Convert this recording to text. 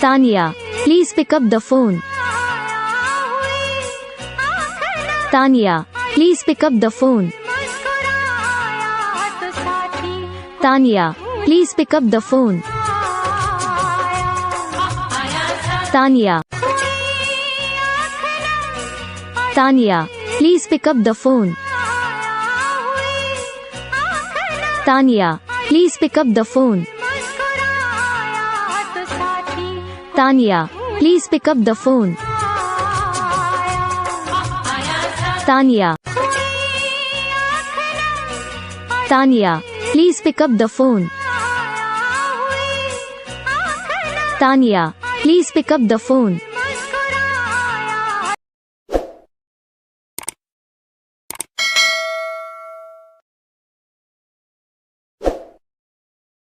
Taniya, please pick up the phone. Taniya, please pick up the phone. Taniya, please pick up the phone. Taniya. Taniya, please pick up the phone. Taniya, please pick up the phone. Taniya, please pick up the phone. Taniya. Taniya, please pick up the phone. Taniya, please pick up the phone.